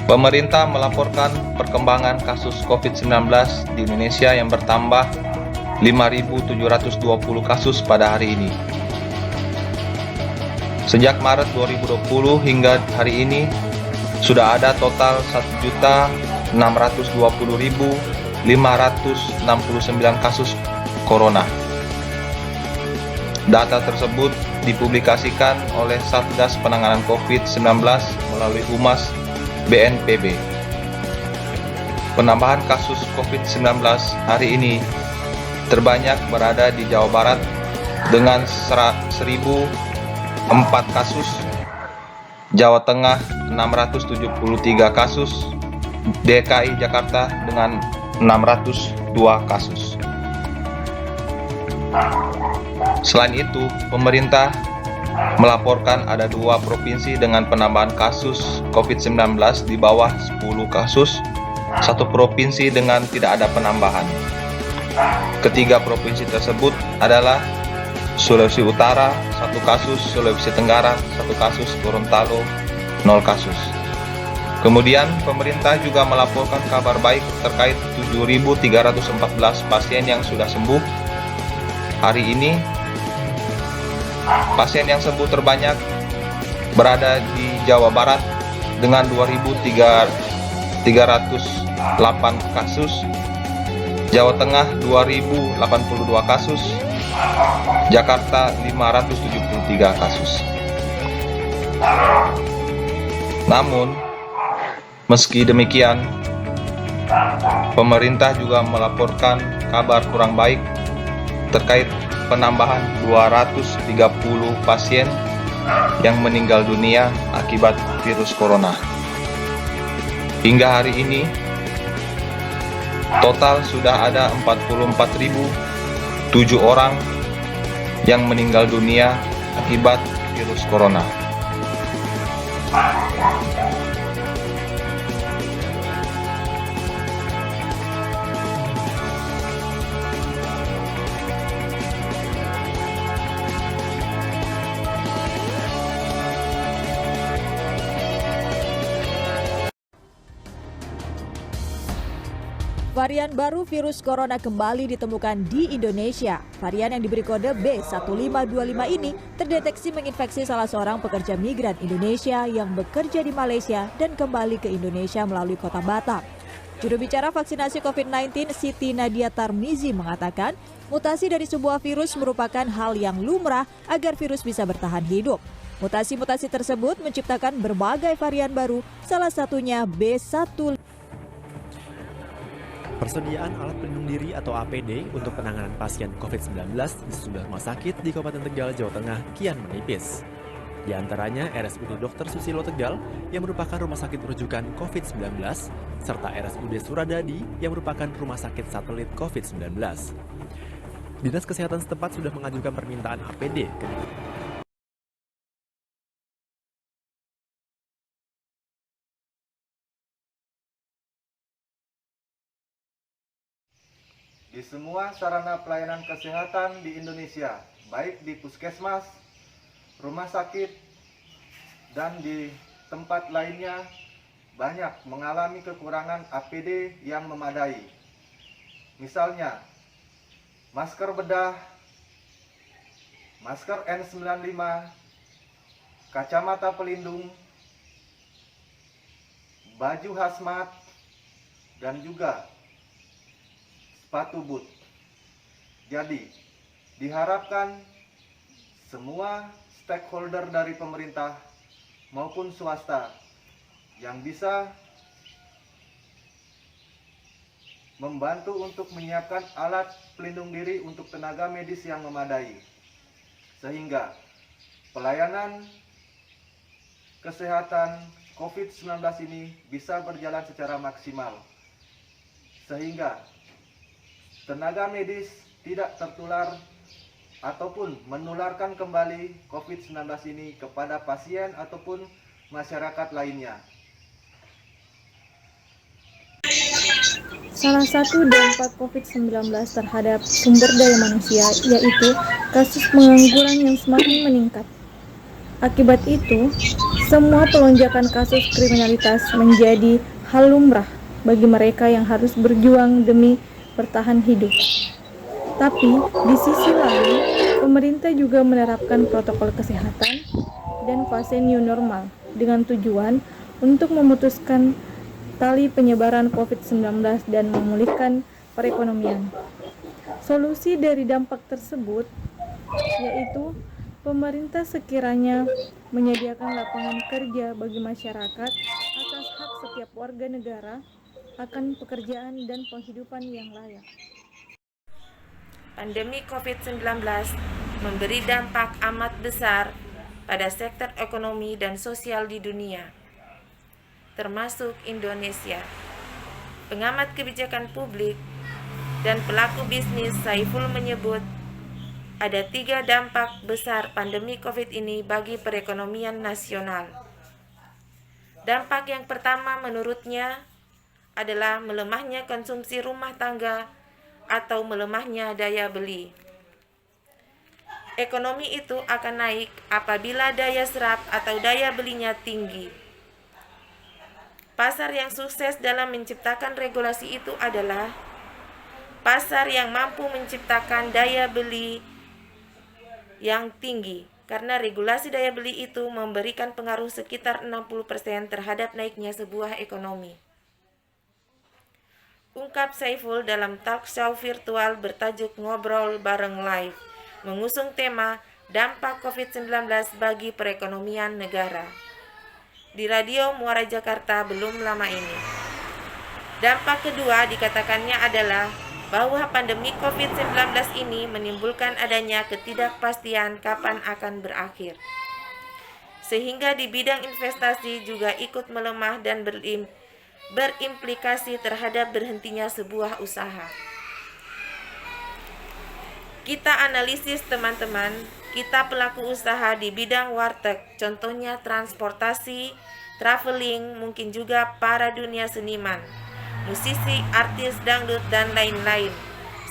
Pemerintah melaporkan perkembangan kasus COVID-19 di Indonesia yang bertambah 5.720 kasus pada hari ini. Sejak Maret 2020 hingga hari ini, sudah ada total 1.620.569 kasus corona. Data tersebut dipublikasikan oleh Satgas Penanganan COVID-19 melalui Humas BNPB. Penambahan kasus COVID-19 hari ini terbanyak berada di Jawa Barat dengan 1.004 kasus, Jawa Tengah 673 kasus, DKI Jakarta dengan 602 kasus. Selain itu, pemerintah melaporkan ada 2 provinsi dengan penambahan kasus COVID-19 di bawah 10 kasus, 1 provinsi dengan tidak ada penambahan. Ketiga provinsi tersebut adalah Sulawesi Utara 1 kasus, Sulawesi Tenggara 1 kasus, Gorontalo 0 kasus. Kemudian pemerintah juga melaporkan kabar baik terkait 7.314 pasien yang sudah sembuh. Hari ini pasien yang sembuh terbanyak berada di Jawa Barat dengan 2.308 kasus, Jawa Tengah 2.082 kasus, Jakarta 573 kasus. Namun, meski demikian, pemerintah juga melaporkan kabar kurang baik terkait penambahan 230 pasien yang meninggal dunia akibat virus corona. Hingga hari ini, total sudah ada 44.007 orang yang meninggal dunia akibat virus corona. Varian baru virus corona kembali ditemukan di Indonesia. Varian yang diberi kode B1525 ini terdeteksi menginfeksi salah seorang pekerja migran Indonesia yang bekerja di Malaysia dan kembali ke Indonesia melalui kota Batam. Juru bicara vaksinasi COVID-19 Siti Nadia Tarmizi mengatakan, mutasi dari sebuah virus merupakan hal yang lumrah agar virus bisa bertahan hidup. Mutasi-mutasi tersebut menciptakan berbagai varian baru, salah satunya B1. Persediaan alat pelindung diri atau APD untuk penanganan pasien COVID-19 di sejumlah rumah sakit di Kabupaten Tegal, Jawa Tengah kian menipis. Di antaranya RSUD Dr. Susilo Tegal yang merupakan rumah sakit rujukan COVID-19, serta RSUD Suradadi yang merupakan rumah sakit satelit COVID-19. Dinas Kesehatan setempat sudah mengajukan permintaan APD ke di semua sarana pelayanan kesehatan di Indonesia, baik di puskesmas, rumah sakit, dan di tempat lainnya, banyak mengalami kekurangan APD yang memadai. Misalnya, masker bedah, masker N95, kacamata pelindung, baju hazmat, dan juga sepatu boot. Jadi, diharapkan semua stakeholder dari pemerintah maupun swasta yang bisa membantu untuk menyiapkan alat pelindung diri untuk tenaga medis yang memadai, sehingga pelayanan kesehatan COVID-19 ini bisa berjalan secara maksimal, sehingga tenaga medis tidak tertular ataupun menularkan kembali COVID-19 ini kepada pasien ataupun masyarakat lainnya. Salah satu dampak COVID-19 terhadap sumber daya manusia yaitu kasus pengangguran yang semakin meningkat. Akibat itu, semua pelonjakan kasus kriminalitas menjadi hal lumrah bagi mereka yang harus berjuang demi bertahan hidup. Tapi di sisi lain, pemerintah juga menerapkan protokol kesehatan dan fase new normal dengan tujuan untuk memutuskan tali penyebaran COVID-19 dan memulihkan perekonomian. Solusi dari dampak tersebut yaitu pemerintah sekiranya menyediakan lapangan kerja bagi masyarakat atas hak setiap warga negara akan pekerjaan dan penghidupan yang layak. Pandemi COVID-19 memberi dampak amat besar pada sektor ekonomi dan sosial di dunia, termasuk Indonesia. Pengamat kebijakan publik dan pelaku bisnis Saiful menyebut ada 3 dampak besar pandemi COVID ini bagi perekonomian nasional. Dampak yang pertama menurutnya adalah melemahnya konsumsi rumah tangga atau melemahnya daya beli. Ekonomi itu akan naik apabila daya serap atau daya belinya tinggi. Pasar yang sukses dalam menciptakan regulasi itu adalah pasar yang mampu menciptakan daya beli yang tinggi, karena regulasi daya beli itu memberikan pengaruh sekitar 60% terhadap naiknya sebuah ekonomi. Ungkap Saiful dalam talk show virtual bertajuk Ngobrol Bareng Live, mengusung tema dampak COVID-19 bagi perekonomian negara. Di Radio Muara Jakarta belum lama ini. Dampak kedua dikatakannya adalah bahwa pandemi COVID-19 ini menimbulkan adanya ketidakpastian kapan akan berakhir. Sehingga di bidang investasi juga ikut melemah dan berimplikasi terhadap berhentinya sebuah usaha. Kita analisis teman-teman, kita pelaku usaha di bidang warteg, contohnya transportasi, traveling, mungkin juga para dunia seniman, musisi, artis dangdut, dan lain-lain.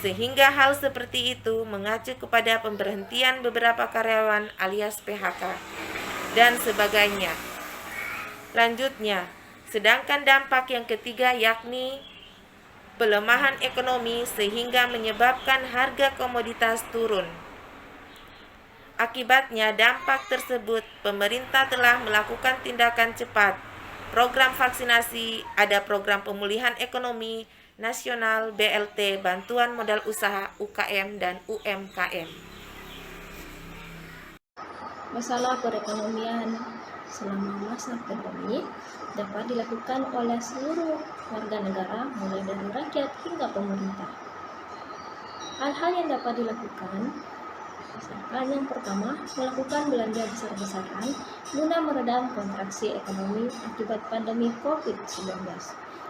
Sehingga hal seperti itu mengacu kepada pemberhentian beberapa karyawan alias PHK dan sebagainya. Lanjutnya, sedangkan dampak yang ketiga yakni pelemahan ekonomi sehingga menyebabkan harga komoditas turun. Akibatnya dampak tersebut pemerintah telah melakukan tindakan cepat. Program vaksinasi, ada program pemulihan ekonomi nasional BLT, bantuan modal usaha UKM dan UMKM. Masalah perekonomian selama masa pandemi dapat dilakukan oleh seluruh warga negara, mulai dari rakyat hingga pemerintah. Hal-hal yang dapat dilakukan, misalkan yang pertama, melakukan belanja besar-besaran guna meredam kontraksi ekonomi akibat pandemi COVID-19,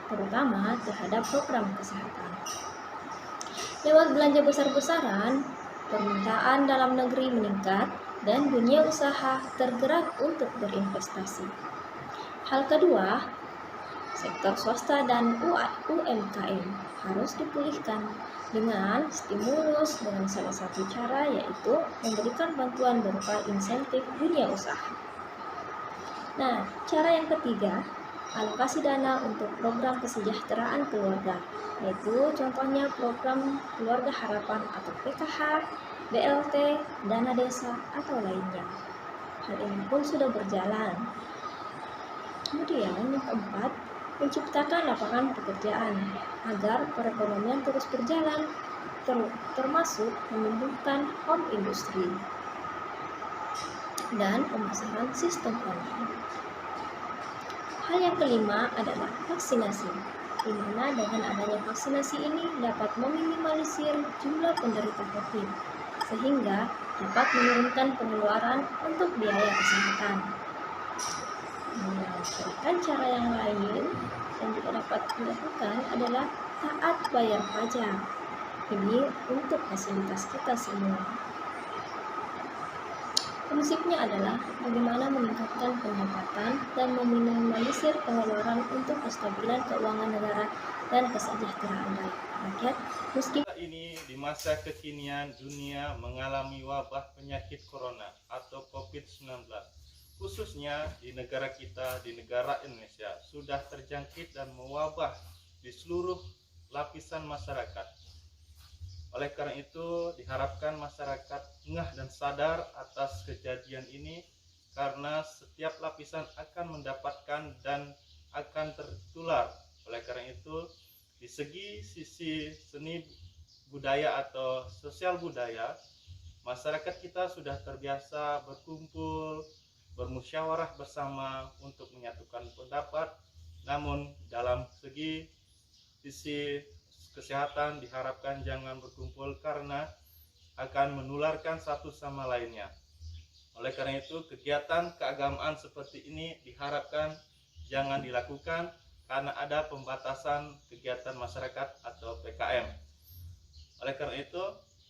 terutama terhadap program kesehatan. Lewat belanja besar-besaran, permintaan dalam negeri meningkat dan dunia usaha tergerak untuk berinvestasi. Hal kedua, sektor swasta dan UMKM harus dipulihkan dengan stimulus dengan salah satu cara yaitu memberikan bantuan berupa insentif dunia usaha. Nah, cara yang ketiga, alokasi dana untuk program kesejahteraan keluarga, yaitu contohnya program Keluarga Harapan atau PKH, BLT, dana desa, atau lainnya. Hal ini pun sudah berjalan. Kemudian yang keempat, menciptakan lapangan pekerjaan agar perekonomian terus berjalan, termasuk menumbuhkan home industry dan pemasaran sistem online. Hal yang kelima adalah vaksinasi, di mana dengan adanya vaksinasi ini dapat meminimalisir jumlah penderita COVID, sehingga dapat menurunkan pengeluaran untuk biaya kesehatan. Sedangkan cara yang lain yang juga dapat dilakukan adalah taat bayar pajak. Ini untuk fasilitas kita semua. Prinsipnya adalah bagaimana meningkatkan pendapatan dan meminimalisir pengeluaran untuk kestabilan keuangan negara dan kesejahteraan rakyat. Meski ini di masa kekinian dunia mengalami wabah penyakit corona atau COVID-19 khususnya di negara kita, di negara Indonesia, sudah terjangkit dan mewabah di seluruh lapisan masyarakat. Oleh karena itu, diharapkan masyarakat ngeh dan sadar atas kejadian ini, karena setiap lapisan akan mendapatkan dan akan tertular. Oleh karena itu, di sisi seni budaya atau sosial budaya, masyarakat kita sudah terbiasa berkumpul, bermusyawarah bersama untuk menyatukan pendapat. Namun dalam sisi kesehatan diharapkan jangan berkumpul karena akan menularkan satu sama lainnya. Oleh karena itu, kegiatan keagamaan seperti ini diharapkan jangan dilakukan karena ada pembatasan kegiatan masyarakat atau PKM. Oleh karena itu,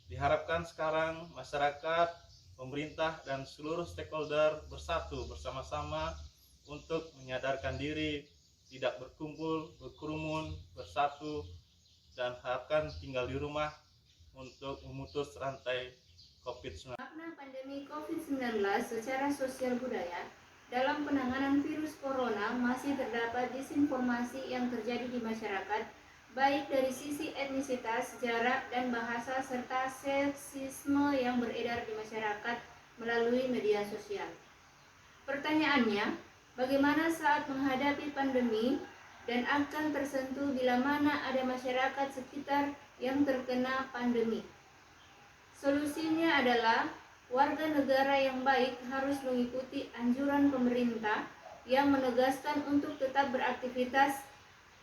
diharapkan sekarang masyarakat, pemerintah, dan seluruh stakeholder bersatu bersama-sama untuk menyadarkan diri, tidak berkumpul, berkerumun, bersatu, dan harapkan tinggal di rumah untuk memutus rantai COVID-19. Makna pandemi COVID-19 secara sosial budaya dalam penanganan virus corona masih terdapat disinformasi yang terjadi di masyarakat, baik dari sisi etnisitas, jarak, dan bahasa, serta seksisme yang beredar di masyarakat melalui media sosial. Pertanyaannya, bagaimana saat menghadapi pandemi dan akan tersentuh bila mana ada masyarakat sekitar yang terkena pandemi? Solusinya adalah warga negara yang baik harus mengikuti anjuran pemerintah yang menegaskan untuk tetap beraktivitas,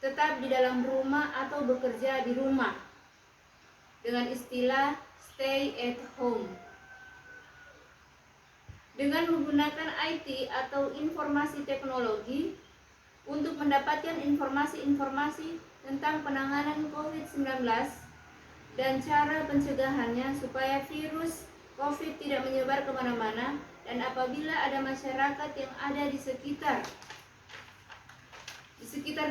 tetap di dalam rumah atau bekerja di rumah, dengan istilah stay at home. Dengan menggunakan IT atau informasi teknologi untuk mendapatkan informasi-informasi tentang penanganan COVID-19 dan cara pencegahannya supaya virus COVID tidak menyebar kemana-mana, dan apabila ada masyarakat yang ada di sekitar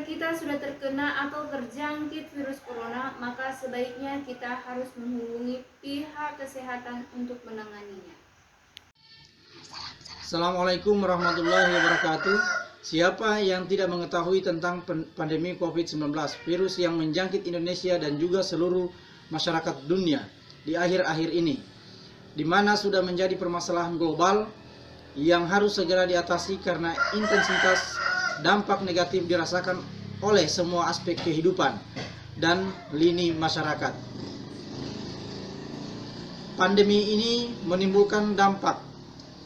kita sudah terkena atau terjangkit virus corona, maka sebaiknya kita harus menghubungi pihak kesehatan untuk menanganinya. Assalamualaikum warahmatullahi wabarakatuh. Siapa yang tidak mengetahui tentang pandemi COVID-19, virus yang menjangkit Indonesia dan juga seluruh masyarakat dunia di akhir-akhir ini, di mana sudah menjadi permasalahan global yang harus segera diatasi karena intensitas dampak negatif dirasakan oleh semua aspek kehidupan dan lini masyarakat. Pandemi ini menimbulkan dampak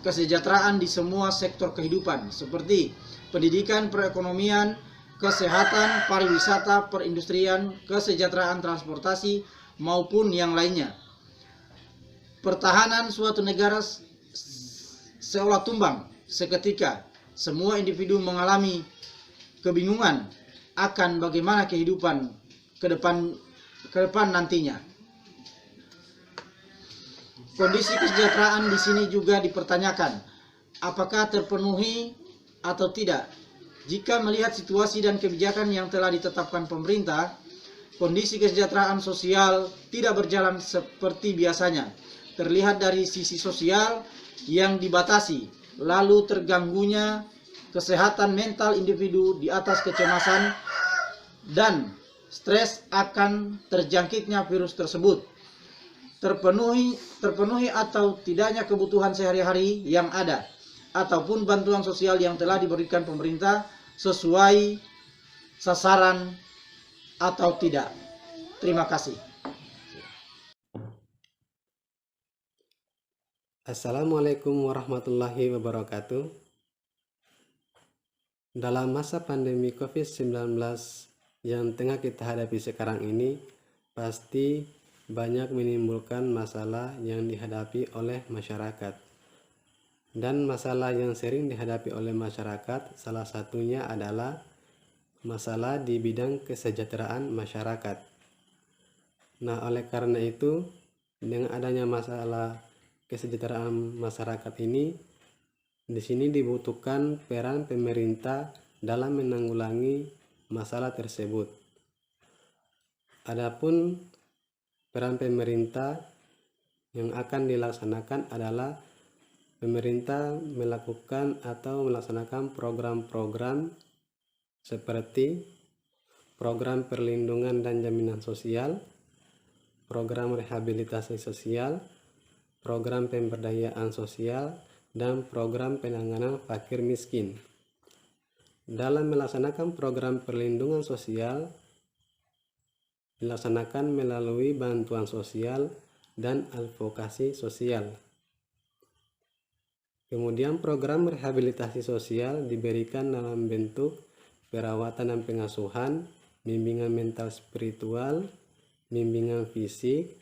kesejahteraan di semua sektor kehidupan seperti pendidikan, perekonomian, kesehatan, pariwisata, perindustrian, kesejahteraan transportasi, maupun yang lainnya. Pertahanan suatu negara seolah tumbang seketika. Semua individu mengalami kebingungan akan bagaimana kehidupan ke depan nantinya. Kondisi kesejahteraan di sini juga dipertanyakan, apakah terpenuhi atau tidak. Jika melihat situasi dan kebijakan yang telah ditetapkan pemerintah, kondisi kesejahteraan sosial tidak berjalan seperti biasanya. Terlihat dari sisi sosial yang dibatasi, lalu terganggunya kesehatan mental individu di atas kecemasan dan stres akan terjangkitnya virus tersebut. Terpenuhi atau tidaknya kebutuhan sehari-hari yang ada, ataupun bantuan sosial yang telah diberikan pemerintah sesuai sasaran atau tidak. Terima kasih. Assalamualaikum warahmatullahi wabarakatuh. Dalam masa pandemi COVID-19 yang tengah kita hadapi sekarang ini, pasti banyak menimbulkan masalah yang dihadapi oleh masyarakat. Dan masalah yang sering dihadapi oleh masyarakat salah satunya adalah masalah di bidang kesejahteraan masyarakat. Nah, oleh karena itu, dengan adanya masalah kesejahteraan masyarakat ini, di sini dibutuhkan peran pemerintah dalam menanggulangi masalah tersebut. Adapun peran pemerintah yang akan dilaksanakan adalah pemerintah melakukan atau melaksanakan program-program seperti program perlindungan dan jaminan sosial, program rehabilitasi sosial, program pemberdayaan sosial, dan program penanganan fakir miskin. Dalam melaksanakan program perlindungan sosial, dilaksanakan melalui bantuan sosial dan advokasi sosial. Kemudian program rehabilitasi sosial diberikan dalam bentuk perawatan dan pengasuhan, bimbingan mental spiritual, bimbingan fisik,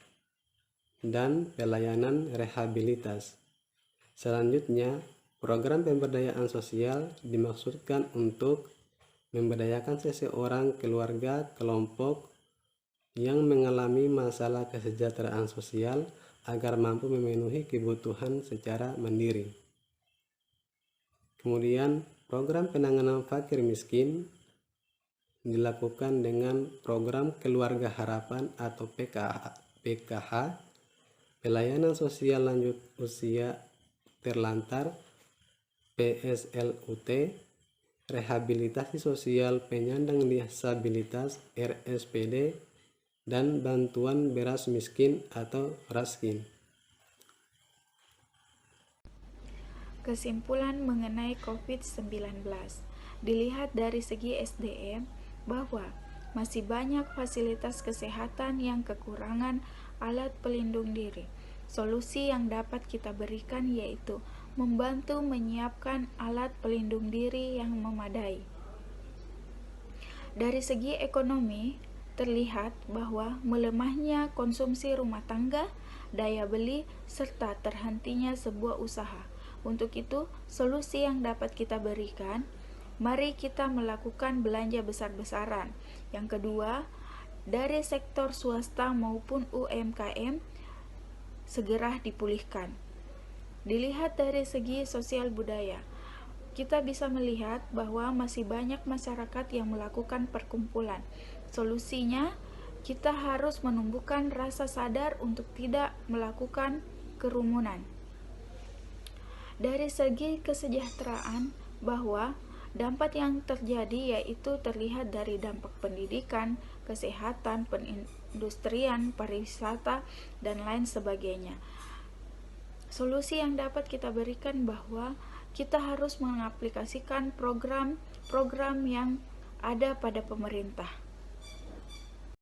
dan pelayanan rehabilitas. Selanjutnya, program pemberdayaan sosial dimaksudkan untuk memberdayakan seseorang, keluarga, kelompok yang mengalami masalah kesejahteraan sosial agar mampu memenuhi kebutuhan secara mandiri. Kemudian, program penanganan fakir miskin dilakukan dengan program Keluarga Harapan atau PKH, pelayanan sosial lanjut usia terlantar PSLUT, rehabilitasi sosial penyandang disabilitas RSPD, dan bantuan beras miskin atau raskin. Kesimpulan mengenai COVID-19, dilihat dari segi SDM bahwa masih banyak fasilitas kesehatan yang kekurangan alat pelindung diri. Solusi yang dapat kita berikan yaitu membantu menyiapkan alat pelindung diri yang memadai. Dari segi ekonomi, terlihat bahwa melemahnya konsumsi rumah tangga, daya beli, serta terhentinya sebuah usaha. Untuk itu, solusi yang dapat kita berikan, mari kita melakukan belanja besar-besaran. Yang kedua, dari sektor swasta maupun UMKM segera dipulihkan. Dilihat dari segi sosial budaya, kita bisa melihat bahwa masih banyak masyarakat yang melakukan perkumpulan. Solusinya, kita harus menumbuhkan rasa sadar untuk tidak melakukan kerumunan. Dari segi kesejahteraan, bahwa dampak yang terjadi yaitu terlihat dari dampak pendidikan, kesehatan, perindustrian, pariwisata, dan lain sebagainya. Solusi yang dapat kita berikan bahwa kita harus mengaplikasikan program-program yang ada pada pemerintah.